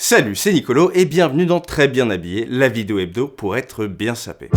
Salut, c'est Nicolo et bienvenue dans Très bien habillé, la vidéo hebdo pour être bien sapé.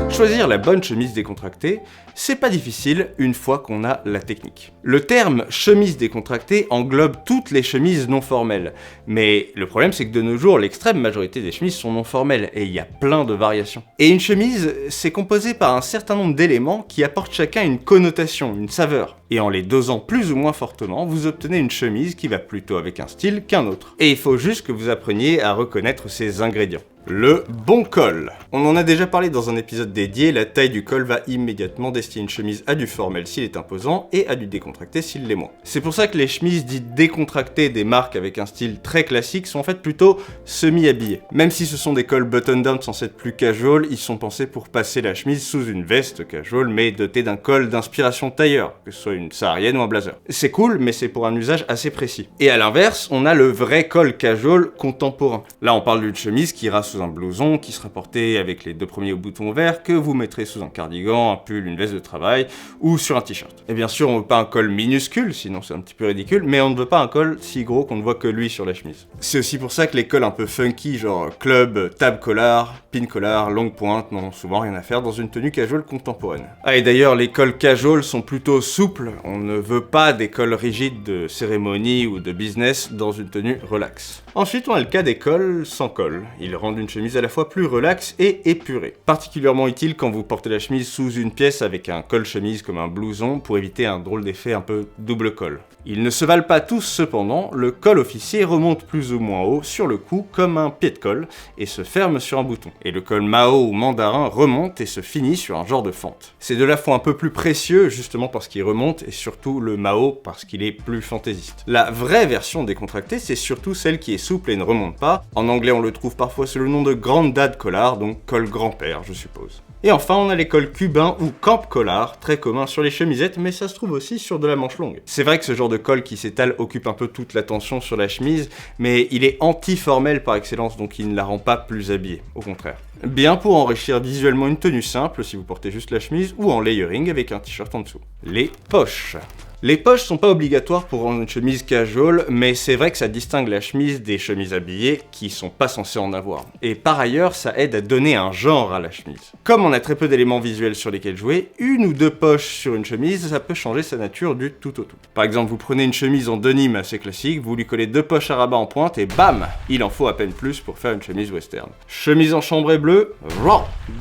Choisir la bonne chemise décontractée, c'est pas difficile une fois qu'on a la technique. Le terme chemise décontractée englobe toutes les chemises non formelles, mais le problème c'est que de nos jours, l'extrême majorité des chemises sont non formelles et il y a plein de variations. Et une chemise, c'est composé par un certain nombre d'éléments qui apportent chacun une connotation, une saveur. Et en les dosant plus ou moins fortement, vous obtenez une chemise qui va plutôt avec un style qu'un autre. Et il faut juste que vous appreniez à reconnaître ces ingrédients. Le bon col. On en a déjà parlé dans un épisode dédié, la taille du col va immédiatement destiner une chemise à du formel s'il est imposant et à du décontracté s'il l'est moins. C'est pour ça que les chemises dites décontractées des marques avec un style très classique sont en fait plutôt semi-habillées. Même si ce sont des cols button-down censés être plus casual, ils sont pensés pour passer la chemise sous une veste casual mais dotée d'un col d'inspiration tailleur, que ce soit une saharienne ou un blazer. C'est cool mais c'est pour un usage assez précis. Et à l'inverse, on a le vrai col casual contemporain. Là on parle d'une chemise qui ira sous un blouson qui sera porté avec les deux premiers boutons verts que vous mettrez sous un cardigan, un pull, une veste de travail ou sur un t-shirt. Et bien sûr on veut pas un col minuscule, sinon c'est un petit peu ridicule, mais on ne veut pas un col si gros qu'on ne voit que lui sur la chemise. C'est aussi pour ça que les cols un peu funky genre club, tab collar, pin collar, longue pointe n'ont souvent rien à faire dans une tenue casual contemporaine. Ah et d'ailleurs les cols casual sont plutôt souples, on ne veut pas des cols rigides de cérémonie ou de business dans une tenue relax. Ensuite on a le cas des cols sans col, ils rendent une chemise à la fois plus relaxe et épurée. Particulièrement utile quand vous portez la chemise sous une pièce avec un col chemise comme un blouson pour éviter un drôle d'effet un peu double col. Ils ne se valent pas tous cependant, le col officier remonte plus ou moins haut sur le cou comme un pied de colle et se ferme sur un bouton. Et le col Mao ou mandarin remonte et se finit sur un genre de fente. Ces deux-là font un peu plus précieux justement parce qu'ils remontent et surtout le Mao parce qu'il est plus fantaisiste. La vraie version décontractée c'est surtout celle qui est souple et ne remonte pas. En anglais on le trouve parfois sous le nom de Grandad Collar, donc col grand-père je suppose. Et enfin on a les cols cubains ou camp collar, très communs sur les chemisettes mais ça se trouve aussi sur de la manche longue. C'est vrai que ce genre de col qui s'étale occupe un peu toute l'attention sur la chemise, mais il est anti-formel par excellence donc il ne la rend pas plus habillée, au contraire. Bien pour enrichir visuellement une tenue simple si vous portez juste la chemise ou en layering avec un t-shirt en dessous. Les poches. Les poches sont pas obligatoires pour rendre une chemise casual, mais c'est vrai que ça distingue la chemise des chemises habillées qui sont pas censées en avoir. Et par ailleurs, ça aide à donner un genre à la chemise. Comme on a très peu d'éléments visuels sur lesquels jouer, une ou deux poches sur une chemise, ça peut changer sa nature du tout au tout. Par exemple, vous prenez une chemise en denim assez classique, vous lui collez deux poches à rabat en pointe et bam, il en faut à peine plus pour faire une chemise western. Chemise en chambrée bleue,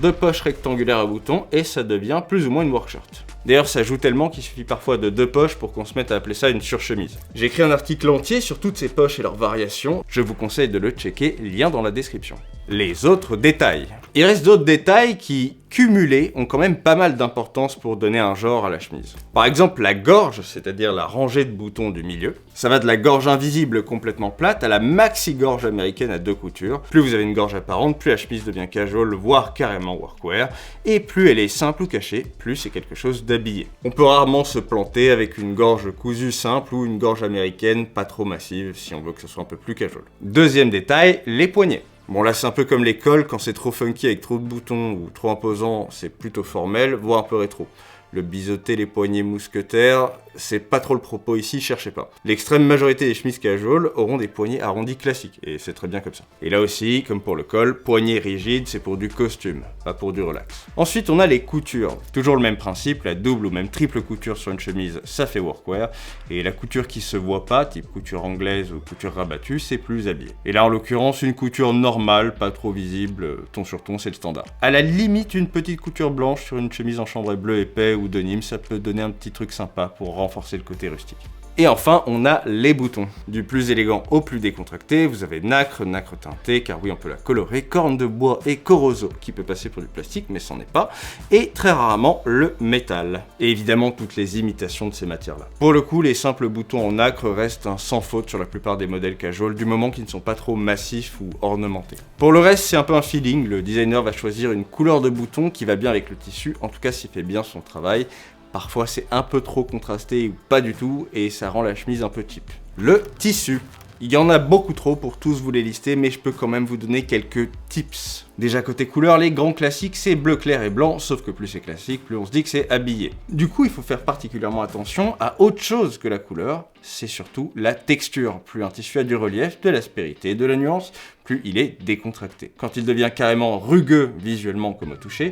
deux poches rectangulaires à boutons et ça devient plus ou moins une workshirt. D'ailleurs, ça joue tellement qu'il suffit parfois de deux poches pour qu'on se mette à appeler ça une surchemise. J'ai écrit un article entier sur toutes ces poches et leurs variations, je vous conseille de le checker, lien dans la description. Les autres détails. Il reste d'autres détails qui, cumulés, ont quand même pas mal d'importance pour donner un genre à la chemise. Par exemple, la gorge, c'est-à-dire la rangée de boutons du milieu. Ça va de la gorge invisible complètement plate à la maxi-gorge américaine à deux coutures. Plus vous avez une gorge apparente, plus la chemise devient casual, voire carrément workwear. Et plus elle est simple ou cachée, plus c'est quelque chose d'habillé. On peut rarement se planter avec une gorge cousue simple ou une gorge américaine pas trop massive si on veut que ce soit un peu plus casual. Deuxième détail, les poignets. Bon là c'est un peu comme les cols, quand c'est trop funky avec trop de boutons ou trop imposant, c'est plutôt formel, voire un peu rétro. Le biseauté, les poignets mousquetaires, c'est pas trop le propos ici, cherchez pas. L'extrême majorité des chemises casual auront des poignets arrondis classiques, et c'est très bien comme ça. Et là aussi, comme pour le col, poignets rigides, c'est pour du costume, pas pour du relax. Ensuite, on a les coutures. Toujours le même principe, la double ou même triple couture sur une chemise, ça fait workwear, et la couture qui se voit pas, type couture anglaise ou couture rabattue, c'est plus habillé. Et là, en l'occurrence, une couture normale, pas trop visible, ton sur ton, c'est le standard. À la limite, une petite couture blanche sur une chemise en chambré bleu épais ou denim, ça peut donner un petit truc sympa pour renforcer le côté rustique. Et enfin, on a les boutons. Du plus élégant au plus décontracté, vous avez nacre teinté, car oui, on peut la colorer, corne de bois et corozo, qui peut passer pour du plastique, mais c'en est pas, et très rarement le métal. Et évidemment, toutes les imitations de ces matières-là. Pour le coup, les simples boutons en nacre restent un sans faute sur la plupart des modèles casual, du moment qu'ils ne sont pas trop massifs ou ornementés. Pour le reste, c'est un peu un feeling, le designer va choisir une couleur de bouton qui va bien avec le tissu, en tout cas s'il fait bien son travail. Parfois c'est un peu trop contrasté ou pas du tout et ça rend la chemise un peu cheap. Le tissu. Il y en a beaucoup trop pour tous vous les lister, mais je peux quand même vous donner quelques tips. Déjà côté couleur, les grands classiques c'est bleu clair et blanc, sauf que plus c'est classique, plus on se dit que c'est habillé. Du coup, il faut faire particulièrement attention à autre chose que la couleur, c'est surtout la texture. Plus un tissu a du relief, de l'aspérité, de la nuance, plus il est décontracté. Quand il devient carrément rugueux visuellement comme au toucher,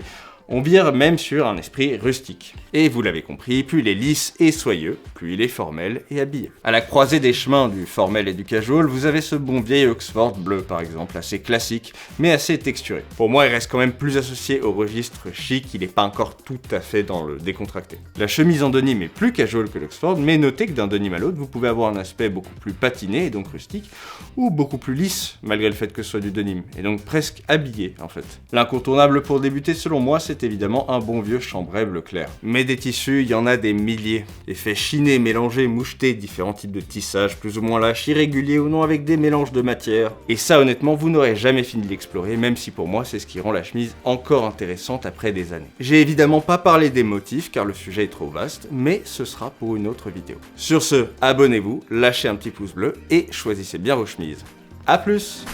on vire même sur un esprit rustique. Et vous l'avez compris, plus il est lisse et soyeux, plus il est formel et habillé. À la croisée des chemins du formel et du casual, vous avez ce bon vieil Oxford bleu par exemple, assez classique, mais assez texturé. Pour moi, il reste quand même plus associé au registre chic, il n'est pas encore tout à fait dans le décontracté. La chemise en denim est plus casual que l'Oxford, mais notez que d'un denim à l'autre, vous pouvez avoir un aspect beaucoup plus patiné, et donc rustique, ou beaucoup plus lisse, malgré le fait que ce soit du denim, et donc presque habillé en fait. L'incontournable pour débuter selon moi, c'est évidemment un bon vieux chambray bleu clair. Mais des tissus, il y en a des milliers. Effets chinés, mélangés, mouchetés, différents types de tissages, plus ou moins lâches, irréguliers ou non, avec des mélanges de matières. Et ça, honnêtement, vous n'aurez jamais fini de l'explorer, même si pour moi, c'est ce qui rend la chemise encore intéressante après des années. J'ai évidemment pas parlé des motifs, car le sujet est trop vaste, mais ce sera pour une autre vidéo. Sur ce, abonnez-vous, lâchez un petit pouce bleu et choisissez bien vos chemises. A plus!